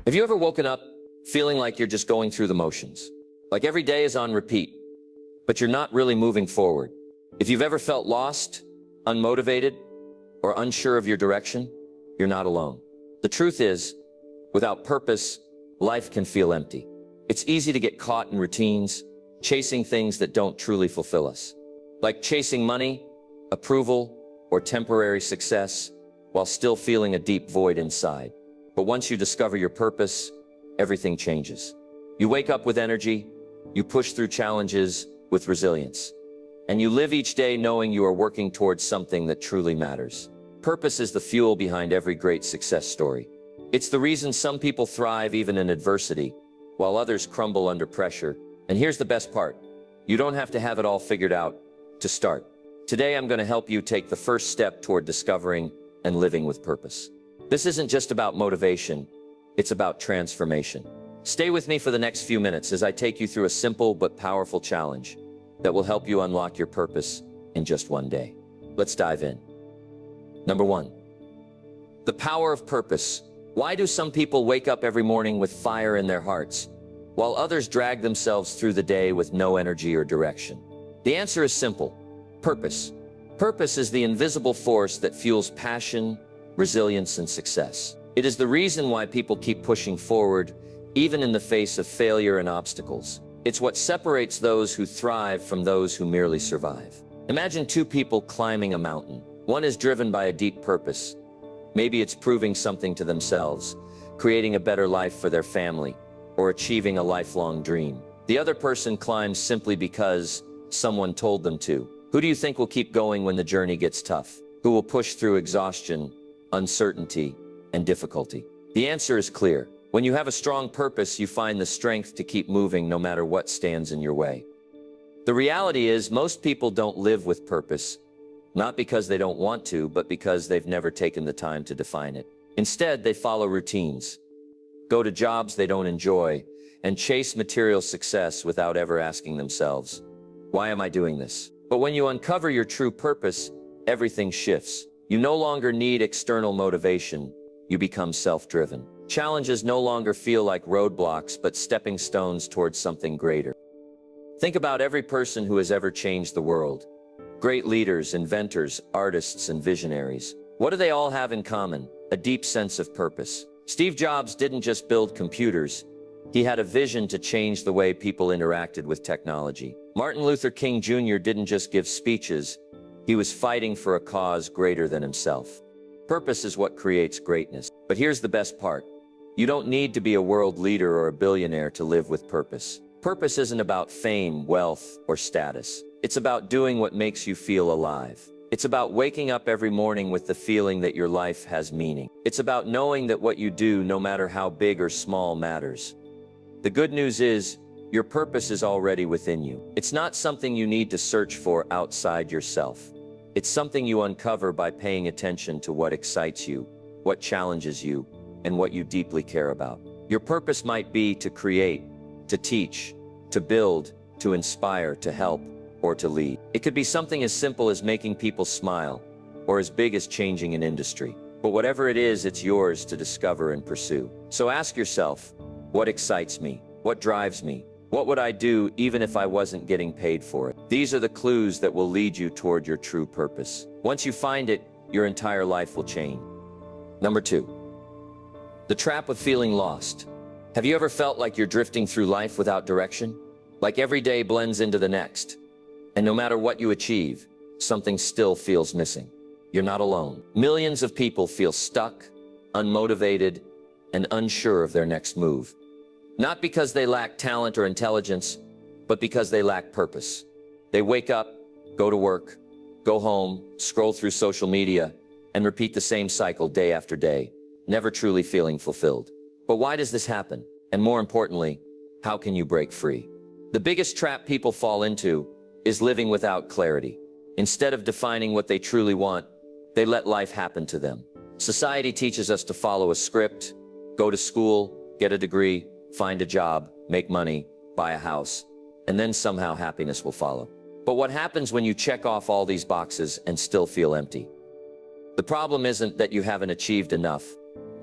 Have you ever woken up feeling like you're just going through the motions? Like every day is on repeat, but you're not really moving forward? If you've ever felt lost, unmotivated, or unsure of your direction, you're not alone. The truth is, without purpose, life can feel empty. It's easy to get caught in routines, chasing things that don't truly fulfill us. Like chasing money, approval, or temporary success, while still feeling a deep void inside. But once you discover your purpose, everything changes. You wake up with energy, you push through challenges with resilience, and you live each day knowing you are working towards something that truly matters. Purpose is the fuel behind every great success story. It's the reason some people thrive even in adversity, while others crumble under pressure. And here's the best part. You don't have to have it all figured out to start. Today, I'm going to help you take the first step toward discovering and living with purpose. This isn't just about motivation, it's about transformation. Stay with me for the next few minutes as I take you through a simple but powerful challenge that will help you unlock your purpose in just one day. Let's dive in. Number 1, the power of purpose. Why do some people wake up every morning with fire in their hearts, while others drag themselves through the day with no energy or direction? The answer is simple: purpose. Purpose is the invisible force that fuels passion, resilience, and success. It is the reason why people keep pushing forward, even in the face of failure and obstacles. It's what separates those who thrive from those who merely survive. Imagine two people climbing a mountain. One is driven by a deep purpose. Maybe it's proving something to themselves, creating a better life for their family, or achieving a lifelong dream. The other person climbs simply because someone told them to. Who do you think will keep going when the journey gets tough? Who will push through exhaustion, uncertainty, and difficulty? The answer is clear. When you have a strong purpose, you find the strength to keep moving no matter what stands in your way. The reality is, most people don't live with purpose, not because they don't want to, but because they've never taken the time to define it. Instead, they follow routines, go to jobs they don't enjoy, and chase material success without ever asking themselves, why am I doing this? But when you uncover your true purpose, everything shifts. You no longer need external motivation. You become self-driven. Challenges no longer feel like roadblocks, but stepping stones towards something greater. Think about every person who has ever changed the world. Great leaders, inventors, artists, and visionaries. What do they all have in common? A deep sense of purpose. Steve Jobs didn't just build computers. He had a vision to change the way people interacted with technology. Martin Luther King Jr. didn't just give speeches. He was fighting for a cause greater than himself. Purpose is what creates greatness. But here's the best part. You don't need to be a world leader or a billionaire to live with purpose. Purpose isn't about fame, wealth, or status. It's about doing what makes you feel alive. It's about waking up every morning with the feeling that your life has meaning. It's about knowing that what you do, no matter how big or small, matters. The good news is, your purpose is already within you. It's not something you need to search for outside yourself. It's something you uncover by paying attention to what excites you, what challenges you, and what you deeply care about. Your purpose might be to create, to teach, to build, to inspire, to help, or to lead. It could be something as simple as making people smile, or as big as changing an industry. But whatever it is, it's yours to discover and pursue. So ask yourself, what excites me? What drives me? What would I do even if I wasn't getting paid for it? These are the clues that will lead you toward your true purpose. Once you find it, your entire life will change. Number 2, the trap of feeling lost. Have you ever felt like you're drifting through life without direction? Like every day blends into the next, and no matter what you achieve, something still feels missing. You're not alone. Millions of people feel stuck, unmotivated, and unsure of their next move. Not because they lack talent or intelligence, but because they lack purpose. They wake up, go to work, go home, scroll through social media, and repeat the same cycle day after day, never truly feeling fulfilled. But why does this happen? And more importantly, how can you break free? The biggest trap people fall into is living without clarity. Instead of defining what they truly want, they let life happen to them. Society teaches us to follow a script, go to school, get a degree, find a job, make money, buy a house, and then somehow happiness will follow. But what happens when you check off all these boxes and still feel empty? The problem isn't that you haven't achieved enough.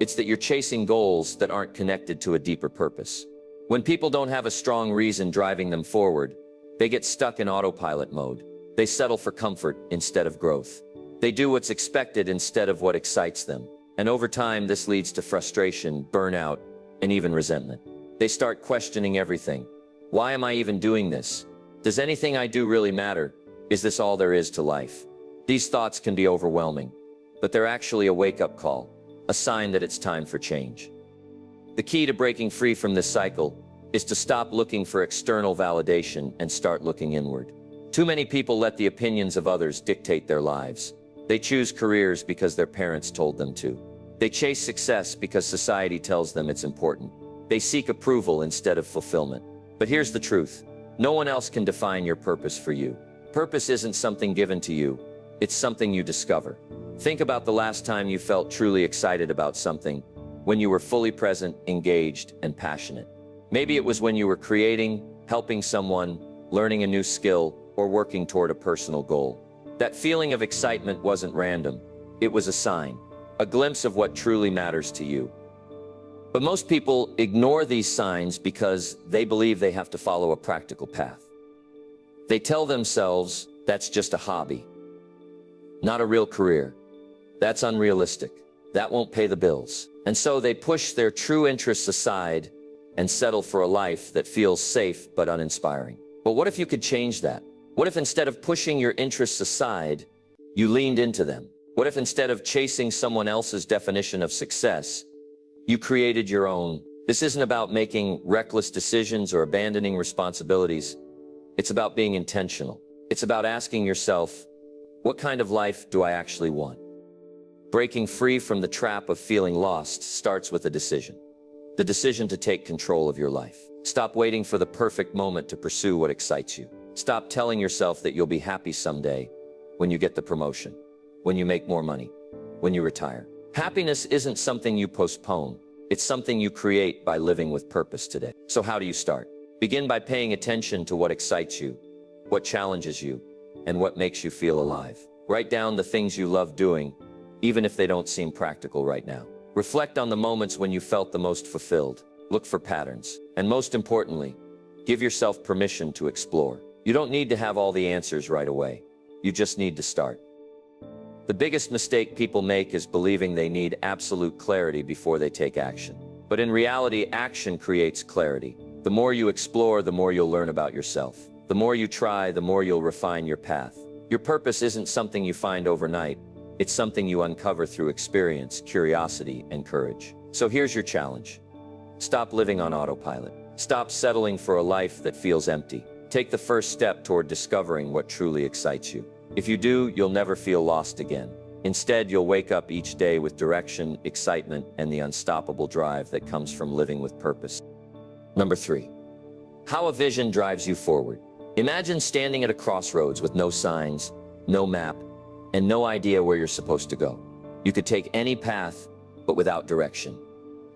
It's that you're chasing goals that aren't connected to a deeper purpose. When people don't have a strong reason driving them forward, they get stuck in autopilot mode. They settle for comfort instead of growth. They do what's expected instead of what excites them. And over time, this leads to frustration, burnout, and even resentment. They start questioning everything. Why am I even doing this? Does anything I do really matter? Is this all there is to life? These thoughts can be overwhelming, but they're actually a wake-up call, a sign that it's time for change. The key to breaking free from this cycle is to stop looking for external validation and start looking inward. Too many people let the opinions of others dictate their lives. They choose careers because their parents told them to. They chase success because society tells them it's important. They seek approval instead of fulfillment. But here's the truth. No one else can define your purpose for you. Purpose isn't something given to you. It's something you discover. Think about the last time you felt truly excited about something, when you were fully present, engaged, and passionate. Maybe it was when you were creating, helping someone, learning a new skill, or working toward a personal goal. That feeling of excitement wasn't random. It was a sign, a glimpse of what truly matters to you. But most people ignore these signs because they believe they have to follow a practical path. They tell themselves that's just a hobby, not a real career. That's unrealistic. That won't pay the bills. And so they push their true interests aside and settle for a life that feels safe but uninspiring. But what if you could change that? What if instead of pushing your interests aside, you leaned into them? What if instead of chasing someone else's definition of success, you created your own? This isn't about making reckless decisions or abandoning responsibilities. It's about being intentional. It's about asking yourself, what kind of life do I actually want? Breaking free from the trap of feeling lost starts with a decision. The decision to take control of your life. Stop waiting for the perfect moment to pursue what excites you. Stop telling yourself that you'll be happy someday when you get the promotion, when you make more money, when you retire. Happiness isn't something you postpone. It's something you create by living with purpose today. So how do you start? Begin by paying attention to what excites you, what challenges you, and what makes you feel alive. Write down the things you love doing, even if they don't seem practical right now. Reflect on the moments when you felt the most fulfilled. Look for patterns. And most importantly, give yourself permission to explore. You don't need to have all the answers right away. You just need to start. The biggest mistake people make is believing they need absolute clarity before they take action. But in reality, action creates clarity. The more you explore, the more you'll learn about yourself. The more you try, the more you'll refine your path. Your purpose isn't something you find overnight. It's something you uncover through experience, curiosity, and courage. So here's your challenge. Stop living on autopilot. Stop settling for a life that feels empty. Take the first step toward discovering what truly excites you. If you do, you'll never feel lost again. Instead, you'll wake up each day with direction, excitement, and the unstoppable drive that comes from living with purpose. Number 3, how a vision drives you forward. Imagine standing at a crossroads with no signs, no map, and no idea where you're supposed to go. You could take any path, but without direction.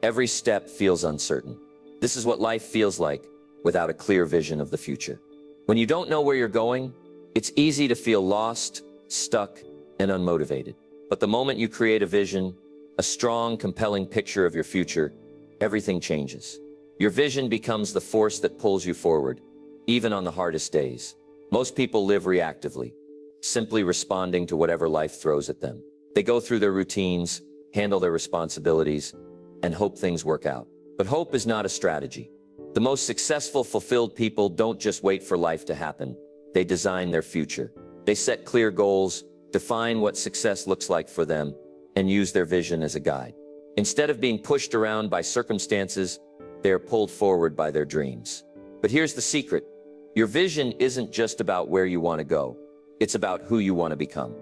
Every step feels uncertain. This is what life feels like without a clear vision of the future. When you don't know where you're going, it's easy to feel lost, stuck, and unmotivated. But the moment you create a vision, a strong, compelling picture of your future, everything changes. Your vision becomes the force that pulls you forward, even on the hardest days. Most people live reactively, simply responding to whatever life throws at them. They go through their routines, handle their responsibilities, and hope things work out. But hope is not a strategy. The most successful, fulfilled people don't just wait for life to happen. They design their future. They set clear goals, define what success looks like for them, and use their vision as a guide. Instead of being pushed around by circumstances, they are pulled forward by their dreams. But here's the secret. Your vision isn't just about where you want to go. It's about who you want to become.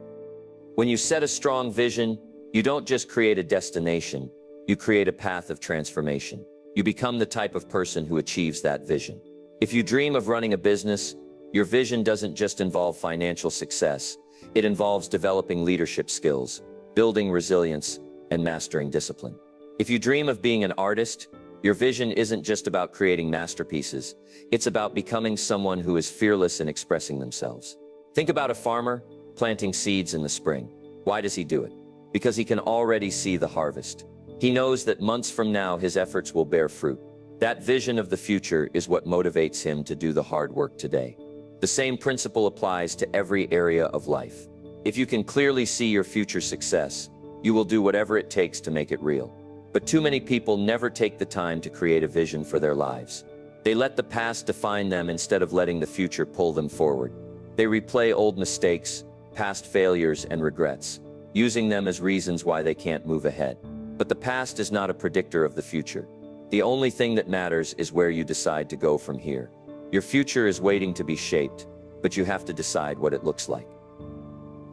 When you set a strong vision, you don't just create a destination, you create a path of transformation. You become the type of person who achieves that vision. If you dream of running a business, your vision doesn't just involve financial success. It involves developing leadership skills, building resilience, and mastering discipline. If you dream of being an artist, your vision isn't just about creating masterpieces. It's about becoming someone who is fearless in expressing themselves. Think about a farmer planting seeds in the spring. Why does he do it? Because he can already see the harvest. He knows that months from now his efforts will bear fruit. That vision of the future is what motivates him to do the hard work today. The same principle applies to every area of life. If you can clearly see your future success, you will do whatever it takes to make it real. But too many people never take the time to create a vision for their lives. They let the past define them instead of letting the future pull them forward. They replay old mistakes, past failures, and regrets, using them as reasons why they can't move ahead. But the past is not a predictor of the future. The only thing that matters is where you decide to go from here. Your future is waiting to be shaped, but you have to decide what it looks like.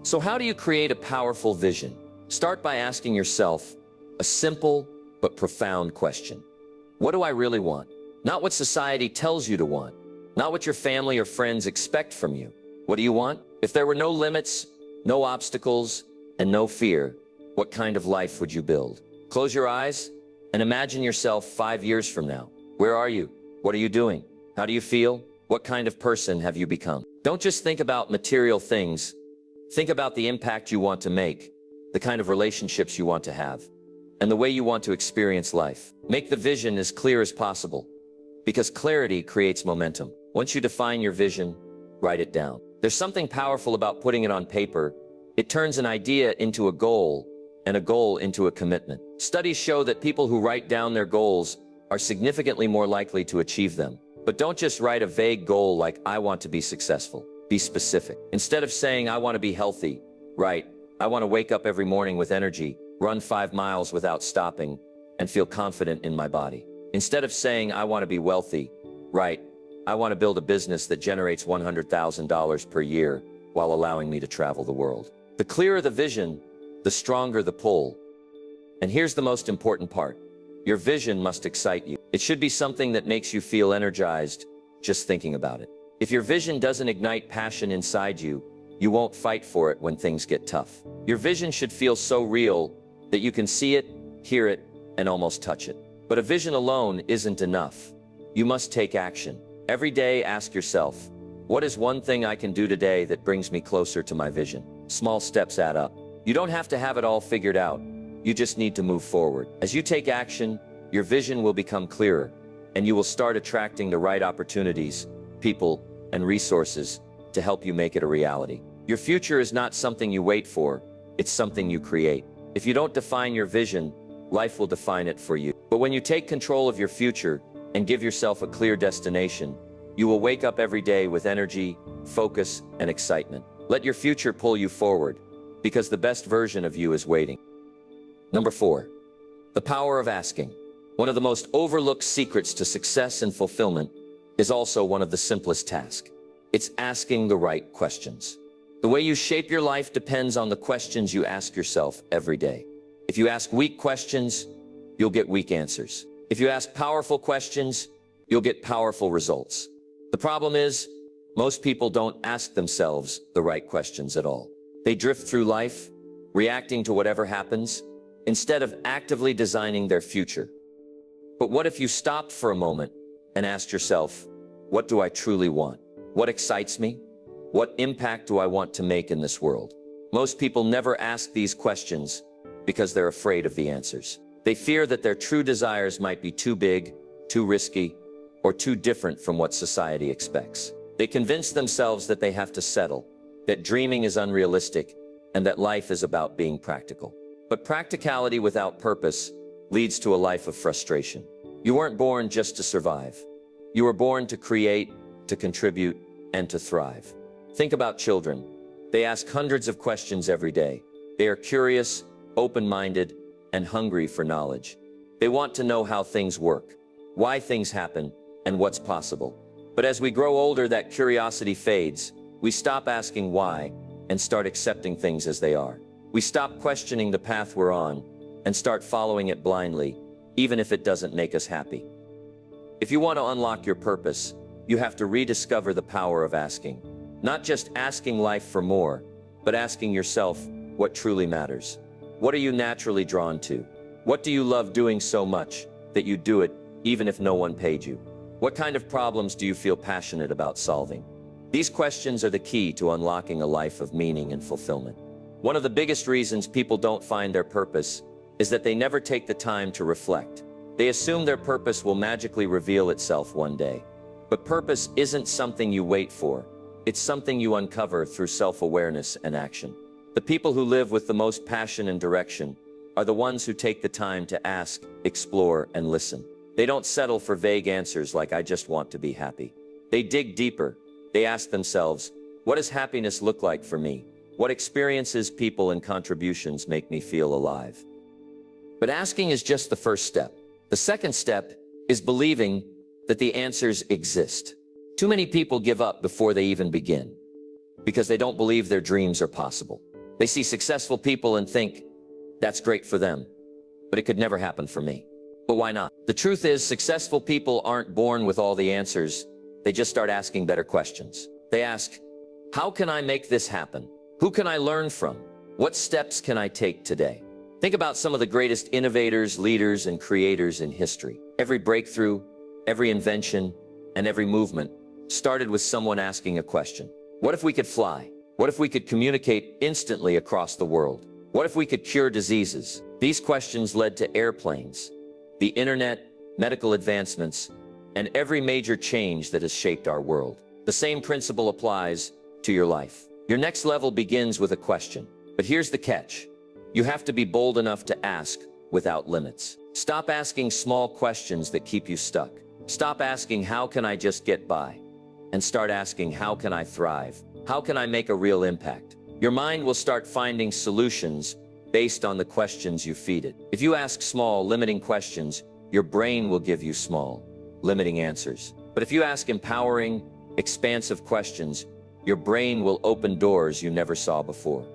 So how do you create a powerful vision? Start by asking yourself a simple but profound question. What do I really want? Not what society tells you to want. Not what your family or friends expect from you. What do you want? If there were no limits, no obstacles, and no fear, what kind of life would you build? Close your eyes and imagine yourself 5 years from now. Where are you? What are you doing? How do you feel? What kind of person have you become? Don't just think about material things. Think about the impact you want to make, the kind of relationships you want to have, and the way you want to experience life. Make the vision as clear as possible, because clarity creates momentum. Once you define your vision, write it down. There's something powerful about putting it on paper. It turns an idea into a goal, and a goal into a commitment. Studies show that people who write down their goals are significantly more likely to achieve them. But don't just write a vague goal like, I want to be successful. Be specific. Instead of saying, I want to be healthy, write, I want to wake up every morning with energy, run 5 miles without stopping, and feel confident in my body. Instead of saying, I want to be wealthy, write, I want to build a business that generates $100,000 per year while allowing me to travel the world. The clearer the vision, the stronger the pull. And here's the most important part. Your vision must excite you. It should be something that makes you feel energized just thinking about it. If your vision doesn't ignite passion inside you, you won't fight for it when things get tough. Your vision should feel so real that you can see it, hear it, and almost touch it. But a vision alone isn't enough. You must take action. Every day, ask yourself, what is one thing I can do today that brings me closer to my vision? Small steps add up. You don't have to have it all figured out. You just need to move forward. As you take action, your vision will become clearer, and you will start attracting the right opportunities, people, and resources to help you make it a reality. Your future is not something you wait for, it's something you create. If you don't define your vision, life will define it for you. But when you take control of your future and give yourself a clear destination, you will wake up every day with energy, focus, and excitement. Let your future pull you forward, because the best version of you is waiting. Number 4, the power of asking. One of the most overlooked secrets to success and fulfillment is also one of the simplest tasks. It's asking the right questions. The way you shape your life depends on the questions you ask yourself every day. If you ask weak questions, you'll get weak answers. If you ask powerful questions, you'll get powerful results. The problem is, most people don't ask themselves the right questions at all. They drift through life, reacting to whatever happens, instead of actively designing their future. But what if you stopped for a moment and asked yourself, what do I truly want? What excites me? What impact do I want to make in this world? Most people never ask these questions because they're afraid of the answers. They fear that their true desires might be too big, too risky, or too different from what society expects. They convince themselves that they have to settle, that dreaming is unrealistic, and that life is about being practical. But practicality without purpose leads to a life of frustration. You weren't born just to survive. You were born to create, to contribute, and to thrive. Think about children. They ask hundreds of questions every day. They are curious, open-minded, and hungry for knowledge. They want to know how things work, why things happen, and what's possible. But as we grow older, that curiosity fades. We stop asking why and start accepting things as they are. We stop questioning the path we're on and start following it blindly, even if it doesn't make us happy. If you want to unlock your purpose, you have to rediscover the power of asking. Not just asking life for more, but asking yourself what truly matters. What are you naturally drawn to? What do you love doing so much that you do it even if no one paid you? What kind of problems do you feel passionate about solving? These questions are the key to unlocking a life of meaning and fulfillment. One of the biggest reasons people don't find their purpose is that they never take the time to reflect. They assume their purpose will magically reveal itself one day. But purpose isn't something you wait for. It's something you uncover through self-awareness and action. The people who live with the most passion and direction are the ones who take the time to ask, explore, and listen. They don't settle for vague answers like "I just want to be happy." They dig deeper. They ask themselves, what does happiness look like for me? What experiences, people, and contributions make me feel alive? But asking is just the first step. The second step is believing that the answers exist. Too many people give up before they even begin because they don't believe their dreams are possible. They see successful people and think, that's great for them, but it could never happen for me. But why not? The truth is, successful people aren't born with all the answers. They just start asking better questions. They ask, how can I make this happen? Who can I learn from? What steps can I take today? Think about some of the greatest innovators, leaders, and creators in history. Every breakthrough, every invention, and every movement started with someone asking a question. What if we could fly? What if we could communicate instantly across the world? What if we could cure diseases? These questions led to airplanes, the internet, medical advancements, and every major change that has shaped our world. The same principle applies to your life. Your next level begins with a question. But here's the catch. You have to be bold enough to ask without limits. Stop asking small questions that keep you stuck. Stop asking, how can I just get by? And start asking, how can I thrive? How can I make a real impact? Your mind will start finding solutions based on the questions you feed it. If you ask small, limiting questions, your brain will give you small, limiting answers. But if you ask empowering, expansive questions, your brain will open doors you never saw before.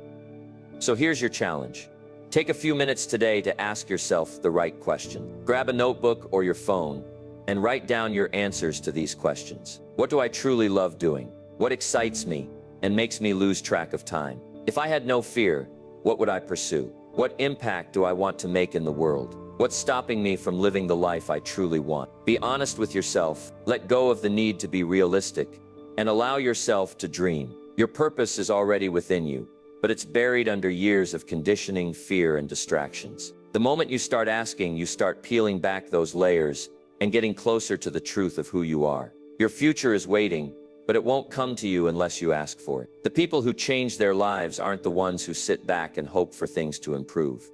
So here's your challenge. Take a few minutes today to ask yourself the right question. Grab a notebook or your phone and write down your answers to these questions. What do I truly love doing? What excites me and makes me lose track of time? If I had no fear, what would I pursue? What impact do I want to make in the world? What's stopping me from living the life I truly want? Be honest with yourself, let go of the need to be realistic, and allow yourself to dream. Your purpose is already within you, but it's buried under years of conditioning, fear, and distractions. The moment you start asking, you start peeling back those layers and getting closer to the truth of who you are. Your future is waiting, but it won't come to you unless you ask for it. The people who change their lives aren't the ones who sit back and hope for things to improve.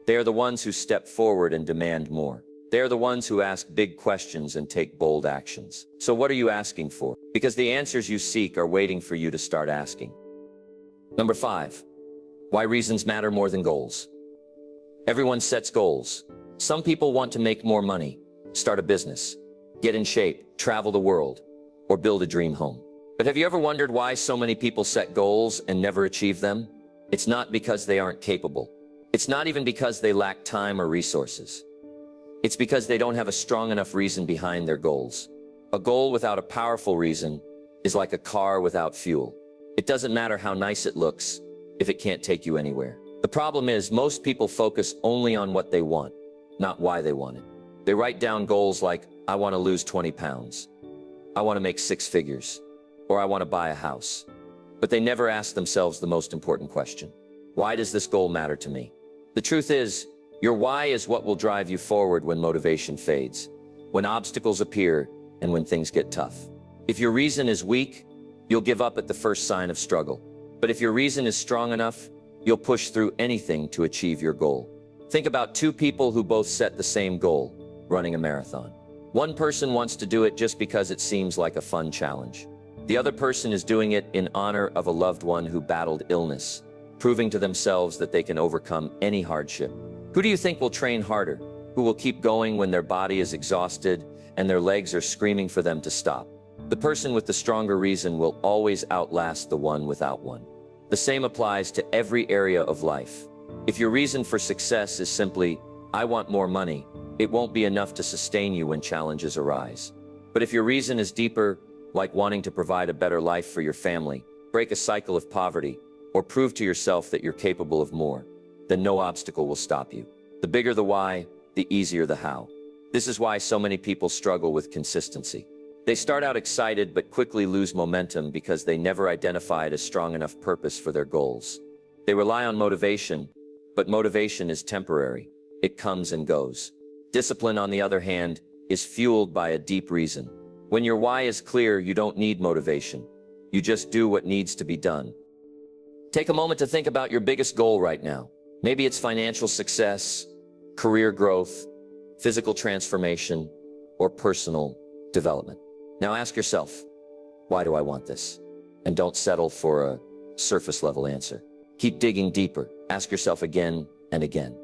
They are the ones who step forward and demand more. They are the ones who ask big questions and take bold actions. So what are you asking for? Because the answers you seek are waiting for you to start asking. Number 5, why reasons matter more than goals. Everyone sets goals. Some people want to make more money, start a business, get in shape, travel the world, or build a dream home. But have you ever wondered why so many people set goals and never achieve them? It's not because they aren't capable. It's not even because they lack time or resources. It's because they don't have a strong enough reason behind their goals. A goal without a powerful reason is like a car without fuel. It doesn't matter how nice it looks if it can't take you anywhere. The problem is most people focus only on what they want, not why they want it. They write down goals like, I want to lose 20 pounds. I want to make 6 figures, or I want to buy a house. But they never ask themselves the most important question. Why does this goal matter to me? The truth is, your why is what will drive you forward when motivation fades, when obstacles appear, and when things get tough. If your reason is weak, you'll give up at the first sign of struggle. But if your reason is strong enough, you'll push through anything to achieve your goal. Think about 2 people who both set the same goal, running a marathon. One person wants to do it just because it seems like a fun challenge. The other person is doing it in honor of a loved one who battled illness, proving to themselves that they can overcome any hardship. Who do you think will train harder? Who will keep going when their body is exhausted and their legs are screaming for them to stop? The person with the stronger reason will always outlast the one without one. The same applies to every area of life. If your reason for success is simply, I want more money, it won't be enough to sustain you when challenges arise. But if your reason is deeper, like wanting to provide a better life for your family, break a cycle of poverty, or prove to yourself that you're capable of more, then no obstacle will stop you. The bigger the why, the easier the how. This is why so many people struggle with consistency. They start out excited but quickly lose momentum because they never identified a strong enough purpose for their goals. They rely on motivation, but motivation is temporary. it comes and goes. Discipline, on the other hand, is fueled by a deep reason. When your why is clear, you don't need motivation. You just do what needs to be done. Take a moment to think about your biggest goal right now. Maybe it's financial success, career growth, physical transformation, or personal development. Now ask yourself, why do I want this? And don't settle for a surface level answer. Keep digging deeper. Ask yourself again and again.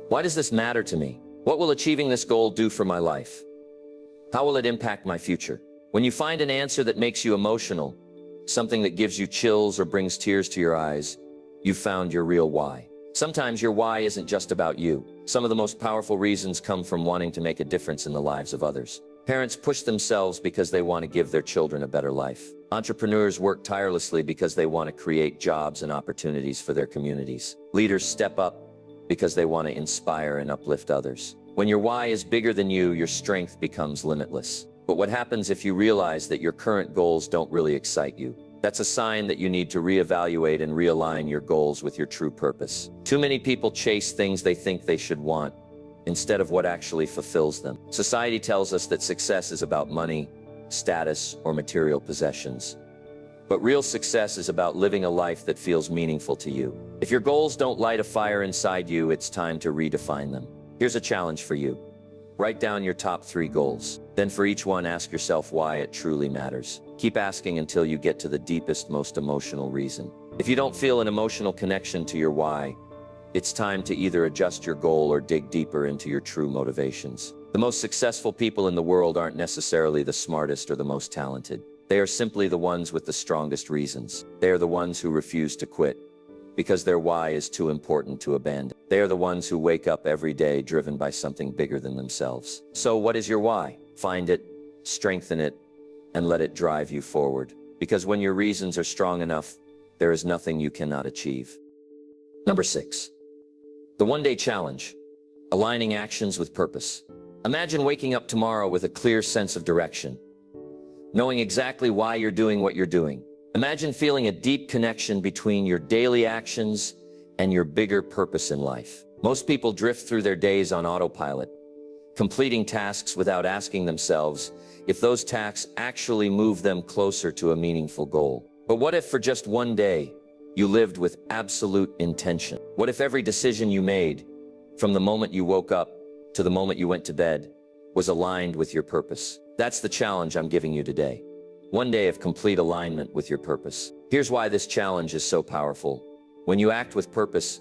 Why does this matter to me? What will achieving this goal do for my life? How will it impact my future? When you find an answer that makes you emotional, something that gives you chills or brings tears to your eyes, you've found your real why. Sometimes your why isn't just about you. Some of the most powerful reasons come from wanting to make a difference in the lives of others. Parents push themselves because they want to give their children a better life. Entrepreneurs work tirelessly because they want to create jobs and opportunities for their communities. Leaders step up because they want to inspire and uplift others. When your why is bigger than you, your strength becomes limitless. But what happens if you realize that your current goals don't really excite you? That's a sign that you need to reevaluate and realign your goals with your true purpose. Too many people chase things they think they should want instead of what actually fulfills them. Society tells us that success is about money, status, or material possessions. But real success is about living a life that feels meaningful to you. If your goals don't light a fire inside you, it's time to redefine them. Here's a challenge for you. Write down your top 3 goals. Then for each one, ask yourself why it truly matters. Keep asking until you get to the deepest, most emotional reason. If you don't feel an emotional connection to your why, it's time to either adjust your goal or dig deeper into your true motivations. The most successful people in the world aren't necessarily the smartest or the most talented. They are simply the ones with the strongest reasons. They are the ones who refuse to quit because their why is too important to abandon. They are the ones who wake up every day driven by something bigger than themselves. So what is your why? Find it, strengthen it, and let it drive you forward. Because when your reasons are strong enough, there is nothing you cannot achieve. Number 6, the one-day challenge, aligning actions with purpose. Imagine waking up tomorrow with a clear sense of direction, knowing exactly why you're doing what you're doing. Imagine feeling a deep connection between your daily actions and your bigger purpose in life. Most people drift through their days on autopilot, completing tasks without asking themselves if those tasks actually move them closer to a meaningful goal. But what if for just one day, you lived with absolute intention? What if every decision you made, from the moment you woke up to the moment you went to bed, was aligned with your purpose? That's the challenge I'm giving you today. One day of complete alignment with your purpose. Here's why this challenge is so powerful. When you act with purpose,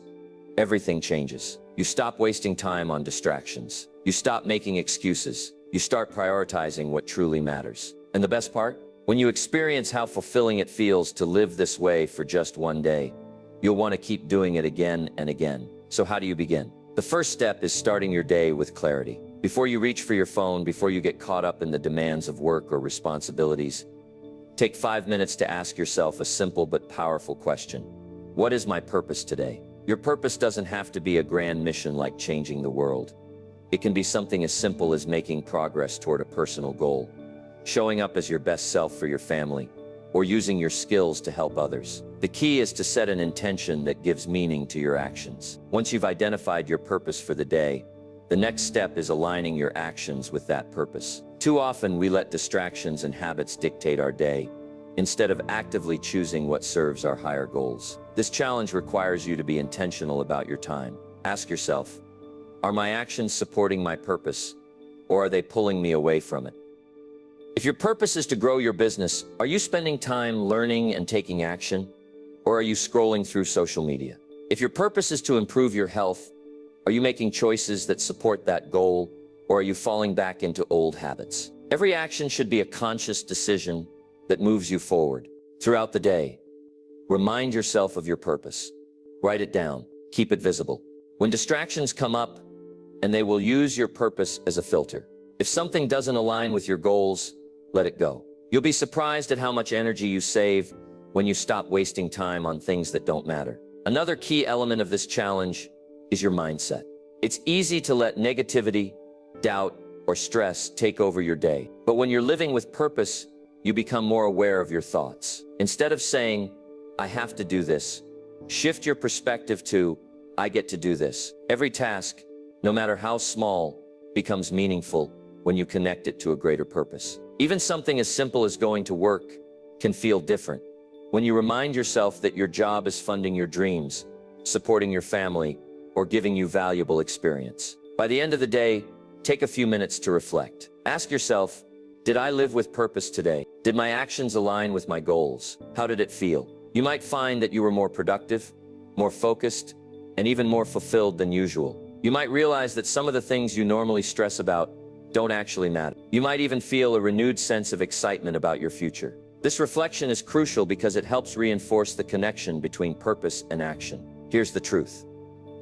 everything changes. You stop wasting time on distractions. You stop making excuses. You start prioritizing what truly matters. And the best part? When you experience how fulfilling it feels to live this way for just one day, you'll want to keep doing it again and again. So how do you begin? The first step is starting your day with clarity. Before you reach for your phone, before you get caught up in the demands of work or responsibilities, take 5 minutes to ask yourself a simple but powerful question. What is my purpose today? Your purpose doesn't have to be a grand mission like changing the world. It can be something as simple as making progress toward a personal goal, showing up as your best self for your family, or using your skills to help others. The key is to set an intention that gives meaning to your actions. Once you've identified your purpose for the day, the next step is aligning your actions with that purpose. Too often we let distractions and habits dictate our day, instead of actively choosing what serves our higher goals. This challenge requires you to be intentional about your time. Ask yourself, are my actions supporting my purpose, or are they pulling me away from it? If your purpose is to grow your business, are you spending time learning and taking action, or are you scrolling through social media? If your purpose is to improve your health, are you making choices that support that goal, or are you falling back into old habits? Every action should be a conscious decision that moves you forward. Throughout the day, remind yourself of your purpose. Write it down. Keep it visible. When distractions come up, and they will use your purpose as a filter. If something doesn't align with your goals, let it go. You'll be surprised at how much energy you save when you stop wasting time on things that don't matter. Another key element of this challenge is your mindset. It's easy to let negativity, doubt, or stress take over your day. But when you're living with purpose, you become more aware of your thoughts. Instead of saying, I have to do this, shift your perspective to, I get to do this. Every task, no matter how small, becomes meaningful when you connect it to a greater purpose. Even something as simple as going to work can feel different when you remind yourself that your job is funding your dreams, supporting your family, or giving you valuable experience. By the end of the day, take a few minutes to reflect. Ask yourself, did I live with purpose today? Did my actions align with my goals? How did it feel? You might find that you were more productive, more focused, and even more fulfilled than usual. You might realize that some of the things you normally stress about don't actually matter. You might even feel a renewed sense of excitement about your future. This reflection is crucial because it helps reinforce the connection between purpose and action. Here's the truth.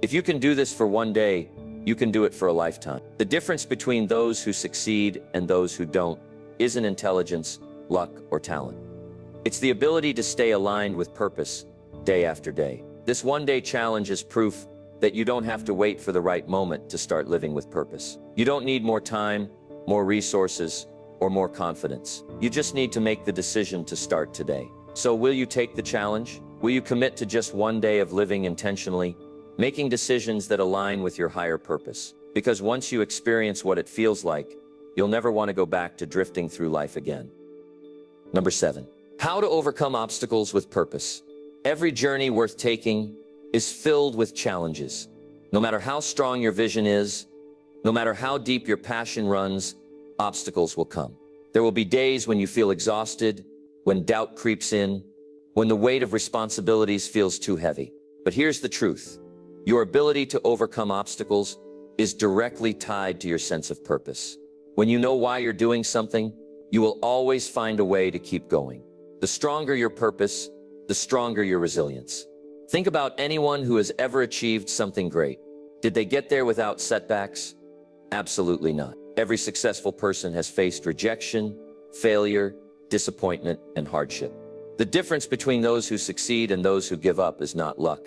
If you can do this for one day, you can do it for a lifetime. The difference between those who succeed and those who don't isn't intelligence, luck, or talent. It's the ability to stay aligned with purpose day after day. This one-day challenge is proof that you don't have to wait for the right moment to start living with purpose. You don't need more time, more resources, or more confidence. You just need to make the decision to start today. So will you take the challenge? Will you commit to just one day of living intentionally, making decisions that align with your higher purpose? Because once you experience what it feels like, you'll never want to go back to drifting through life again. Number 7, how to overcome obstacles with purpose. Every journey worth taking is filled with challenges. No matter how strong your vision is, no matter how deep your passion runs, obstacles will come. There will be days when you feel exhausted, when doubt creeps in, when the weight of responsibilities feels too heavy. But here's the truth. Your ability to overcome obstacles is directly tied to your sense of purpose. When you know why you're doing something, you will always find a way to keep going. The stronger your purpose, the stronger your resilience. Think about anyone who has ever achieved something great. Did they get there without setbacks? Absolutely not. Every successful person has faced rejection, failure, disappointment, and hardship. The difference between those who succeed and those who give up is not luck,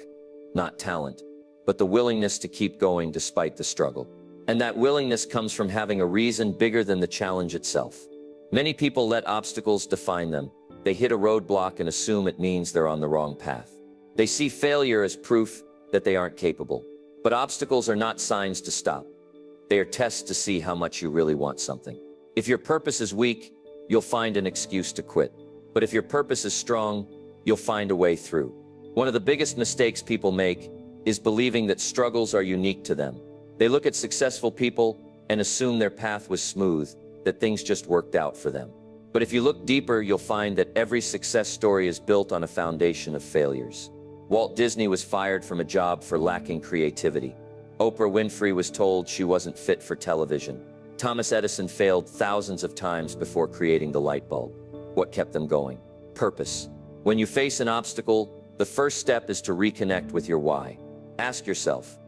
not talent, but the willingness to keep going despite the struggle. And that willingness comes from having a reason bigger than the challenge itself. Many people let obstacles define them. They hit a roadblock and assume it means they're on the wrong path. They see failure as proof that they aren't capable. But obstacles are not signs to stop. They are tests to see how much you really want something. If your purpose is weak, you'll find an excuse to quit. But if your purpose is strong, you'll find a way through. One of the biggest mistakes people make is believing that struggles are unique to them. They look at successful people and assume their path was smooth, that things just worked out for them. But if you look deeper, you'll find that every success story is built on a foundation of failures. Walt Disney was fired from a job for lacking creativity. Oprah Winfrey was told she wasn't fit for television. Thomas Edison failed thousands of times before creating the light bulb. What kept them going? Purpose. When you face an obstacle, the first step is to reconnect with your why. Ask yourself,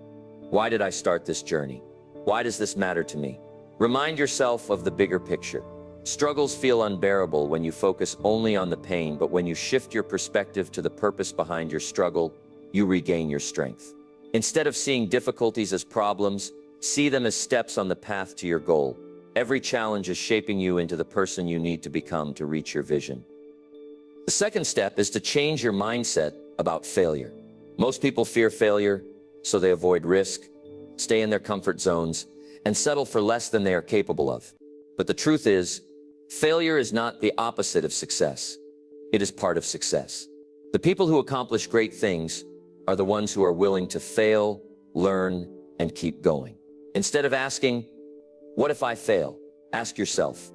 why did I start this journey? Why does this matter to me? Remind yourself of the bigger picture. Struggles feel unbearable when you focus only on the pain, but when you shift your perspective to the purpose behind your struggle, you regain your strength. Instead of seeing difficulties as problems, see them as steps on the path to your goal. Every challenge is shaping you into the person you need to become to reach your vision. The second step is to change your mindset about failure. Most people fear failure, so they avoid risk, stay in their comfort zones, and settle for less than they are capable of. But the truth is, failure is not the opposite of success. It is part of success. The people who accomplish great things are the ones who are willing to fail, learn, and keep going. Instead of asking, what if I fail? Ask yourself,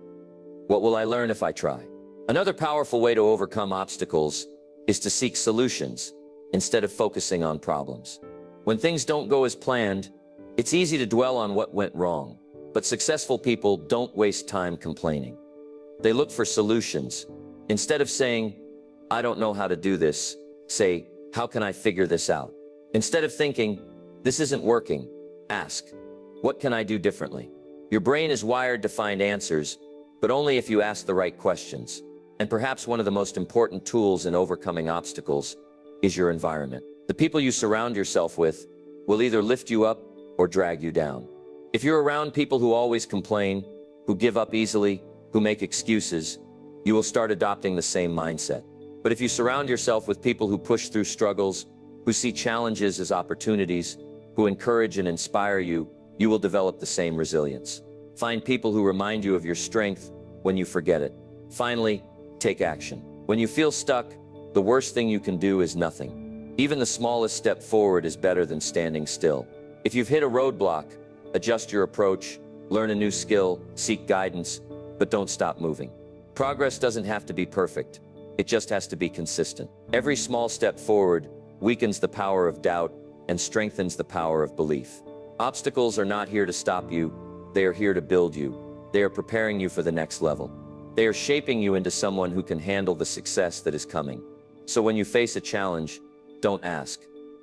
what will I learn if I try? Another powerful way to overcome obstacles is to seek solutions instead of focusing on problems. When things don't go as planned, it's easy to dwell on what went wrong. But successful people don't waste time complaining. They look for solutions. Instead of saying, I don't know how to do this, say, how can I figure this out? Instead of thinking, this isn't working, ask, what can I do differently? Your brain is wired to find answers, but only if you ask the right questions. And perhaps one of the most important tools in overcoming obstacles is your environment. The people you surround yourself with will either lift you up or drag you down. If you're around people who always complain, who give up easily, who make excuses, you will start adopting the same mindset. But if you surround yourself with people who push through struggles, who see challenges as opportunities, who encourage and inspire you, you will develop the same resilience. Find people who remind you of your strength when you forget it. Finally, take action. When you feel stuck, the worst thing you can do is nothing. Even the smallest step forward is better than standing still. If you've hit a roadblock, adjust your approach, learn a new skill, seek guidance, but don't stop moving. Progress doesn't have to be perfect. It just has to be consistent. Every small step forward weakens the power of doubt and strengthens the power of belief. Obstacles are not here to stop you. They are here to build you. They are preparing you for the next level. They are shaping you into someone who can handle the success that is coming. So when you face a challenge, don't ask,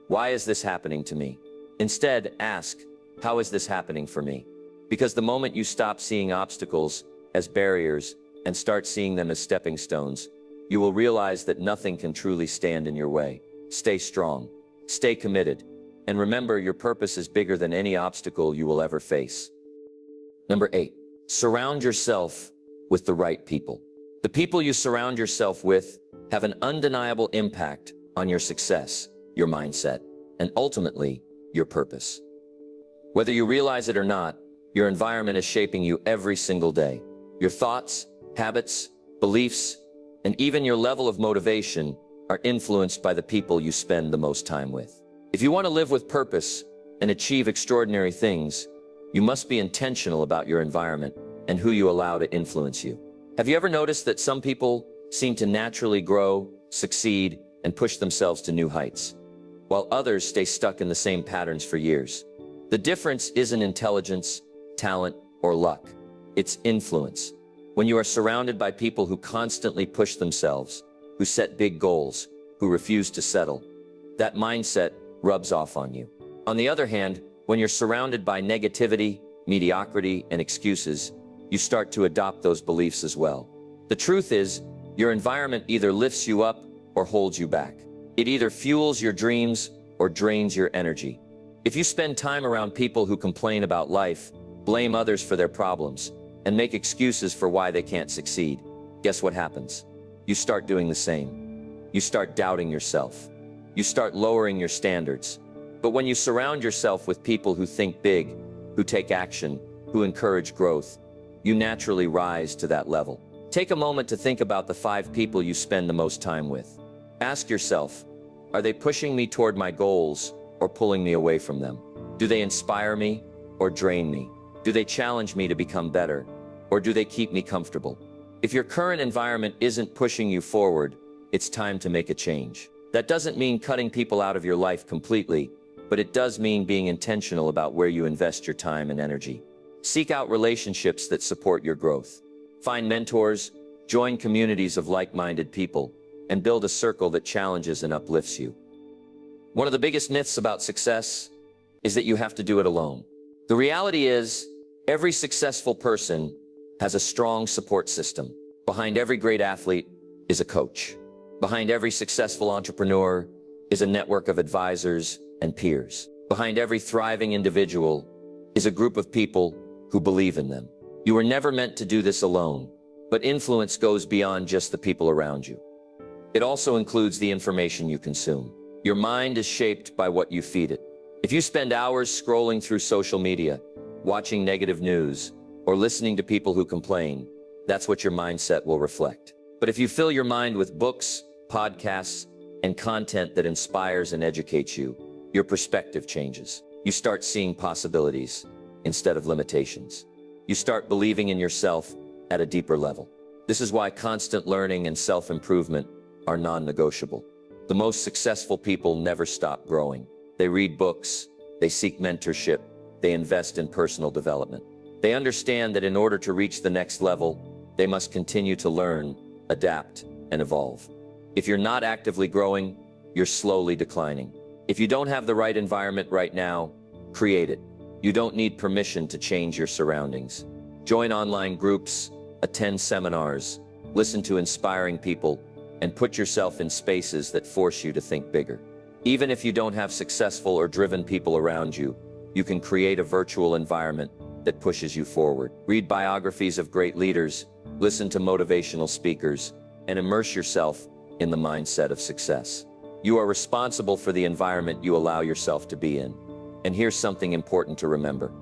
"Why is this happening to me?" Instead, ask, "How is this happening for me?" Because the moment you stop seeing obstacles as barriers and start seeing them as stepping stones, you will realize that nothing can truly stand in your way. Stay strong, stay committed, and remember your purpose is bigger than any obstacle you will ever face. Number 8, surround yourself with the right people. The people you surround yourself with have an undeniable impact on your success, your mindset, and ultimately, your purpose. Whether you realize it or not, your environment is shaping you every single day. Your thoughts, habits, beliefs, and even your level of motivation are influenced by the people you spend the most time with. If you want to live with purpose and achieve extraordinary things, you must be intentional about your environment and who you allow to influence you. Have you ever noticed that some people seem to naturally grow, succeed, and push themselves to new heights, while others stay stuck in the same patterns for years? The difference isn't intelligence, talent, or luck. It's influence. When you are surrounded by people who constantly push themselves, who set big goals, who refuse to settle, that mindset rubs off on you. On the other hand, when you're surrounded by negativity, mediocrity, and excuses, you start to adopt those beliefs as well. The truth is, your environment either lifts you up or holds you back. It either fuels your dreams or drains your energy. If you spend time around people who complain about life, blame others for their problems, and make excuses for why they can't succeed, guess what happens? You start doing the same. You start doubting yourself. You start lowering your standards. But when you surround yourself with people who think big, who take action, who encourage growth, you naturally rise to that level. Take a moment to think about the 5 people you spend the most time with. Ask yourself, are they pushing me toward my goals or pulling me away from them? Do they inspire me or drain me? Do they challenge me to become better, or do they keep me comfortable? If your current environment isn't pushing you forward, it's time to make a change. That doesn't mean cutting people out of your life completely, but it does mean being intentional about where you invest your time and energy. Seek out relationships that support your growth. Find mentors, join communities of like-minded people, and build a circle that challenges and uplifts you. One of the biggest myths about success is that you have to do it alone. The reality is, every successful person has a strong support system. Behind every great athlete is a coach. Behind every successful entrepreneur is a network of advisors and peers. Behind every thriving individual is a group of people who believe in them. You were never meant to do this alone, but influence goes beyond just the people around you. It also includes the information you consume. Your mind is shaped by what you feed it. If you spend hours scrolling through social media, watching negative news, or listening to people who complain, that's what your mindset will reflect. But if you fill your mind with books, podcasts, and content that inspires and educates you, your perspective changes. You start seeing possibilities instead of limitations. You start believing in yourself at a deeper level. This is why constant learning and self-improvement are non-negotiable. The most successful people never stop growing. They read books, they seek mentorship, they invest in personal development. They understand that in order to reach the next level, they must continue to learn, adapt, and evolve. If you're not actively growing, you're slowly declining. If you don't have the right environment right now, create it. You don't need permission to change your surroundings. Join online groups, attend seminars, listen to inspiring people, and put yourself in spaces that force you to think bigger. Even if you don't have successful or driven people around you, you can create a virtual environment that pushes you forward. Read biographies of great leaders, listen to motivational speakers, and immerse yourself in the mindset of success. You are responsible for the environment you allow yourself to be in. And here's something important to remember.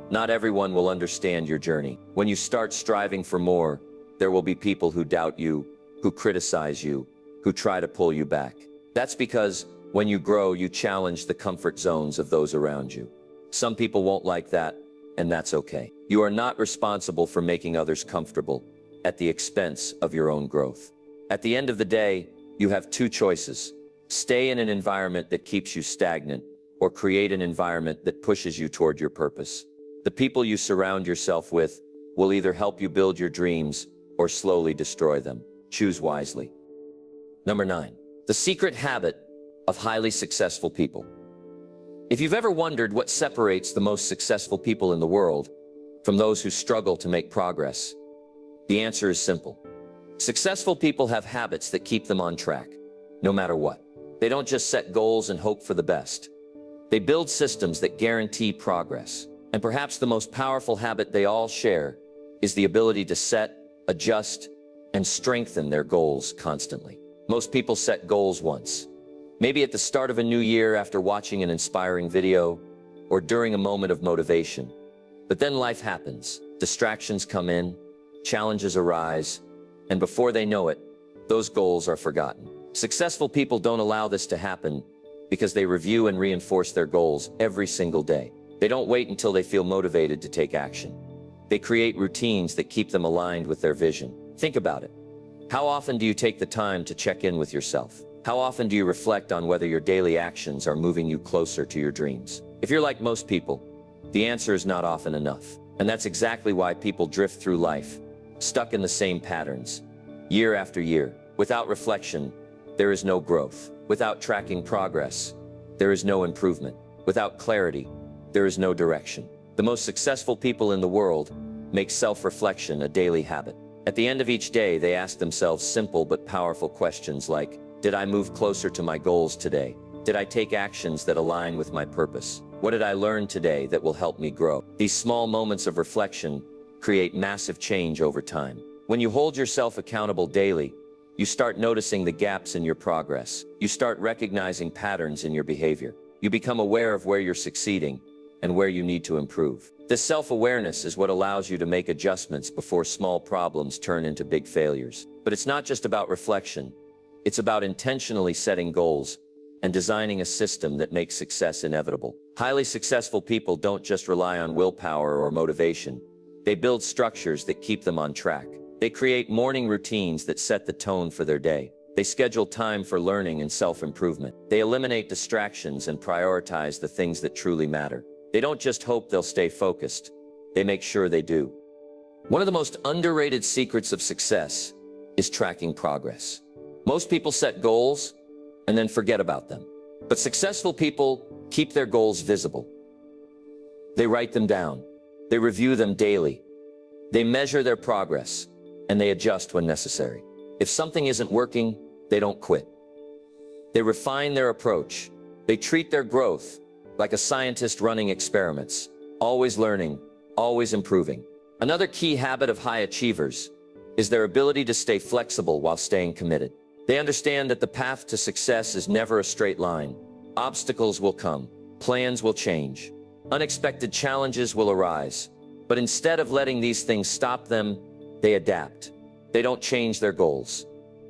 Not everyone will understand your journey. When you start striving for more, there will be people who doubt you, who criticize you, who try to pull you back. That's because when you grow, you challenge the comfort zones of those around you. Some people won't like that, and that's okay. You are not responsible for making others comfortable at the expense of your own growth. At the end of the day, you have two choices. Stay in an environment that keeps you stagnant, or create an environment that pushes you toward your purpose. The people you surround yourself with will either help you build your dreams or slowly destroy them. Choose wisely. Number 9, the secret habit of highly successful people. If you've ever wondered what separates the most successful people in the world from those who struggle to make progress, the answer is simple. Successful people have habits that keep them on track, no matter what. They don't just set goals and hope for the best. They build systems that guarantee progress. And perhaps the most powerful habit they all share is the ability to set, adjust, and strengthen their goals constantly. Most people set goals once, maybe at the start of a new year after watching an inspiring video, or during a moment of motivation. But then life happens, distractions come in, challenges arise, and before they know it, those goals are forgotten. Successful people don't allow this to happen because they review and reinforce their goals every single day. They don't wait until they feel motivated to take action. They create routines that keep them aligned with their vision. Think about it. How often do you take the time to check in with yourself? How often do you reflect on whether your daily actions are moving you closer to your dreams? If you're like most people, the answer is not often enough. And that's exactly why people drift through life, stuck in the same patterns, year after year. Without reflection, there is no growth. Without tracking progress, there is no improvement. Without clarity, there is no direction. The most successful people in the world make self-reflection a daily habit. At the end of each day, they ask themselves simple but powerful questions like, did I move closer to my goals today? Did I take actions that align with my purpose? What did I learn today that will help me grow? These small moments of reflection create massive change over time. When you hold yourself accountable daily, you start noticing the gaps in your progress. You start recognizing patterns in your behavior. You become aware of where you're succeeding and where you need to improve. This self-awareness is what allows you to make adjustments before small problems turn into big failures. But it's not just about reflection. It's about intentionally setting goals and designing a system that makes success inevitable. Highly successful people don't just rely on willpower or motivation. They build structures that keep them on track. They create morning routines that set the tone for their day. They schedule time for learning and self-improvement. They eliminate distractions and prioritize the things that truly matter. They don't just hope they'll stay focused. They make sure they do. One of the most underrated secrets of success is tracking progress. Most people set goals and then forget about them. But successful people keep their goals visible. They write them down. They review them daily. They measure their progress, and they adjust when necessary. If something isn't working, they don't quit. They refine their approach. They treat their growth like a scientist running experiments, always learning, always improving. Another key habit of high achievers is their ability to stay flexible while staying committed. They understand that the path to success is never a straight line. Obstacles will come, plans will change, unexpected challenges will arise. But instead of letting these things stop them, they adapt. They don't change their goals.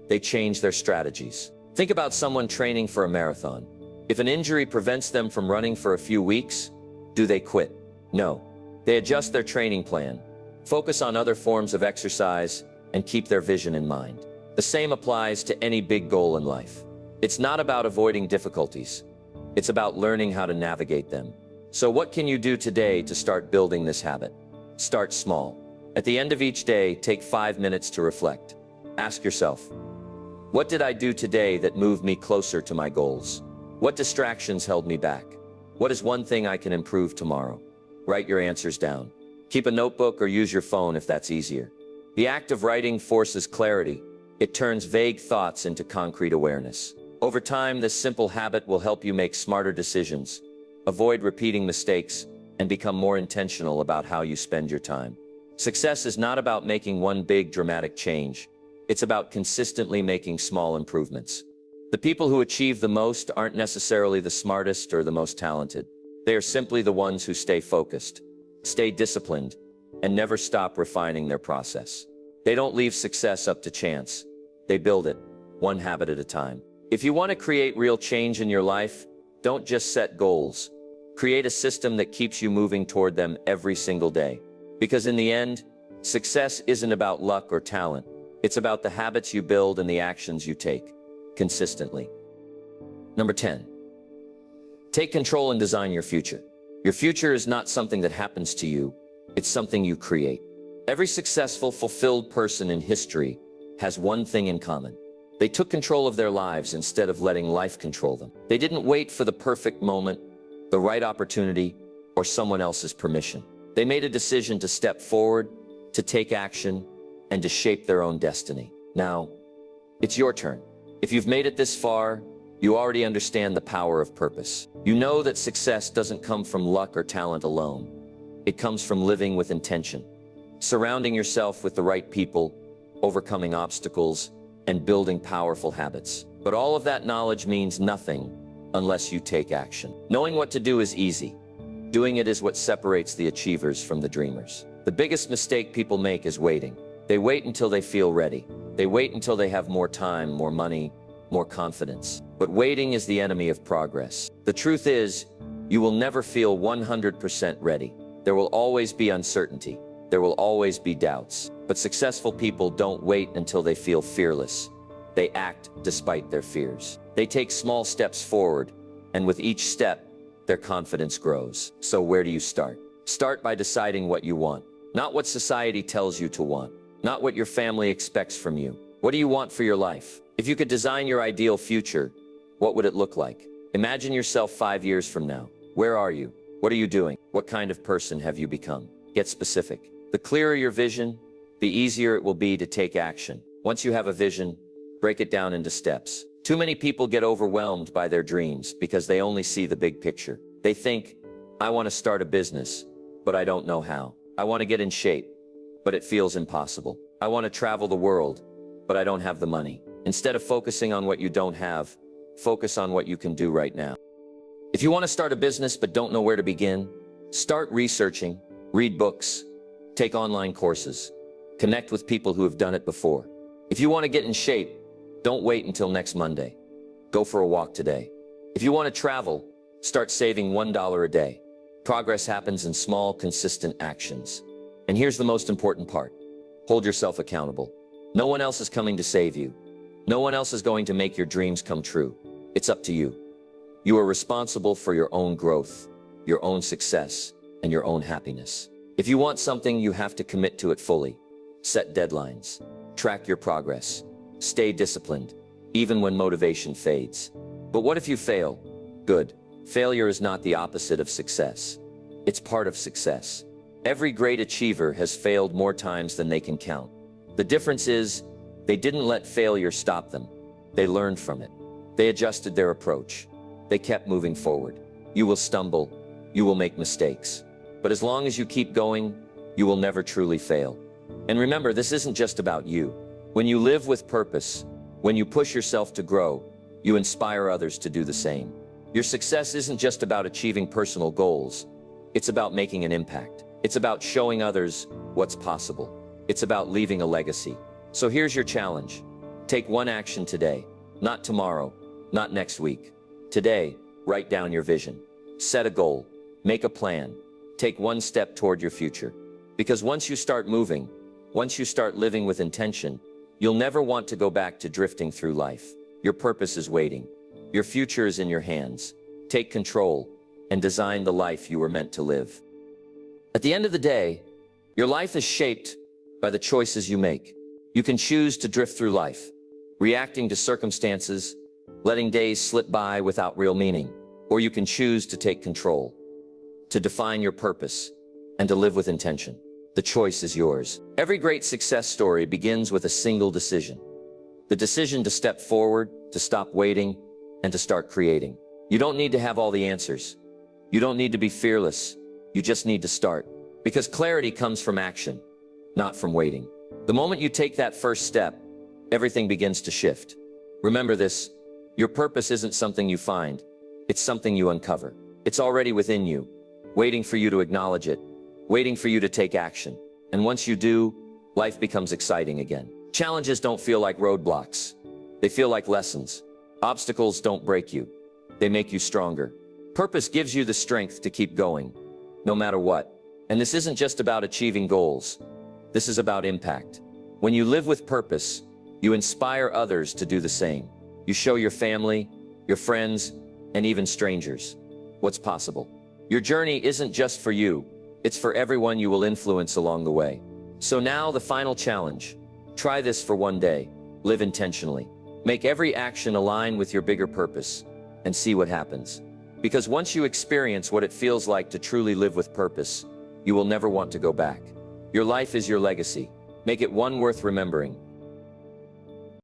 They change their strategies. Think about someone training for a marathon. If an injury prevents them from running for a few weeks, do they quit? No. They adjust their training plan, focus on other forms of exercise, and keep their vision in mind. The same applies to any big goal in life. It's not about avoiding difficulties. It's about learning how to navigate them. So what can you do today to start building this habit? Start small. At the end of each day, take 5 minutes to reflect. Ask yourself, what did I do today that moved me closer to my goals? What distractions held me back? What is one thing I can improve tomorrow? Write your answers down. Keep a notebook or use your phone if that's easier. The act of writing forces clarity. It turns vague thoughts into concrete awareness. Over time, this simple habit will help you make smarter decisions, avoid repeating mistakes, and become more intentional about how you spend your time. Success is not about making one big dramatic change. It's about consistently making small improvements. The people who achieve the most aren't necessarily the smartest or the most talented. They are simply the ones who stay focused, stay disciplined, and never stop refining their process. They don't leave success up to chance. They build it, one habit at a time. If you want to create real change in your life, don't just set goals. Create a system that keeps you moving toward them every single day. Because in the end, success isn't about luck or talent. It's about the habits you build and the actions you take consistently. Number 10. Take control and design your future. Your future is not something that happens to you. It's something you create. Every successful, fulfilled person in history has one thing in common. They took control of their lives instead of letting life control them. They didn't wait for the perfect moment, the right opportunity, or someone else's permission. They made a decision to step forward, to take action, and to shape their own destiny. Now, it's your turn. If you've made it this far, you already understand the power of purpose. You know that success doesn't come from luck or talent alone. It comes from living with intention, surrounding yourself with the right people, overcoming obstacles, and building powerful habits. But all of that knowledge means nothing unless you take action. Knowing what to do is easy. Doing it is what separates the achievers from the dreamers. The biggest mistake people make is waiting. They wait until they feel ready. They wait until they have more time, more money, more confidence. But waiting is the enemy of progress. The truth is, you will never feel 100% ready. There will always be uncertainty. There will always be doubts. But successful people don't wait until they feel fearless. They act despite their fears. They take small steps forward, and with each step, their confidence grows. So where do you start? Start by deciding what you want, not what society tells you to want, not what your family expects from you. What do you want for your life? If you could design your ideal future, what would it look like? Imagine yourself 5 years from now. Where are you? What are you doing? What kind of person have you become? Get specific. The clearer your vision, the easier it will be to take action. Once you have a vision, break it down into steps. Too many people get overwhelmed by their dreams because they only see the big picture. They think, I want to start a business, but I don't know how. I want to get in shape, but it feels impossible. I want to travel the world, but I don't have the money. Instead of focusing on what you don't have, focus on what you can do right now. If you want to start a business but don't know where to begin, start researching, read books, take online courses, connect with people who have done it before. If you want to get in shape, don't wait until next Monday. Go for a walk today. If you want to travel, start saving $1 a day. Progress happens in small, consistent actions. And here's the most important part. Hold yourself accountable. No one else is coming to save you. No one else is going to make your dreams come true. It's up to you. You are responsible for your own growth, your own success, and your own happiness. If you want something, you have to commit to it fully. Set deadlines. Track your progress. Stay disciplined, even when motivation fades. But what if you fail? Good. Failure is not the opposite of success. It's part of success. Every great achiever has failed more times than they can count. The difference is, they didn't let failure stop them. They learned from it. They adjusted their approach. They kept moving forward. You will stumble. You will make mistakes. But as long as you keep going, you will never truly fail. And remember, this isn't just about you. When you live with purpose, when you push yourself to grow, you inspire others to do the same. Your success isn't just about achieving personal goals. It's about making an impact. It's about showing others what's possible. It's about leaving a legacy. So here's your challenge. Take one action today, not tomorrow, not next week. Today, write down your vision. Set a goal. Make a plan. Take one step toward your future. Because once you start moving, once you start living with intention, you'll never want to go back to drifting through life. Your purpose is waiting. Your future is in your hands. Take control and design the life you were meant to live. At the end of the day, your life is shaped by the choices you make. You can choose to drift through life, reacting to circumstances, letting days slip by without real meaning. Or you can choose to take control, to define your purpose, and to live with intention. The choice is yours. Every great success story begins with a single decision. The decision to step forward, to stop waiting, and to start creating. You don't need to have all the answers. You don't need to be fearless. You just need to start. Because clarity comes from action, not from waiting. The moment you take that first step, everything begins to shift. Remember this, Your purpose isn't something you find. It's something you uncover. It's already within you, waiting for you to acknowledge it, waiting for you to take action. And once you do, life becomes exciting again. Challenges don't feel like roadblocks. They feel like lessons. Obstacles don't break you. They make you stronger. Purpose gives you the strength to keep going, no matter what. And this isn't just about achieving goals. This is about impact. When you live with purpose, you inspire others to do the same. You show your family, your friends, and even strangers what's possible. Your journey isn't just for you. It's for everyone you will influence along the way. So now the final challenge. Try this for one day. Live intentionally. Make every action align with your bigger purpose and see what happens. Because once you experience what it feels like to truly live with purpose, you will never want to go back. Your life is your legacy. Make it one worth remembering.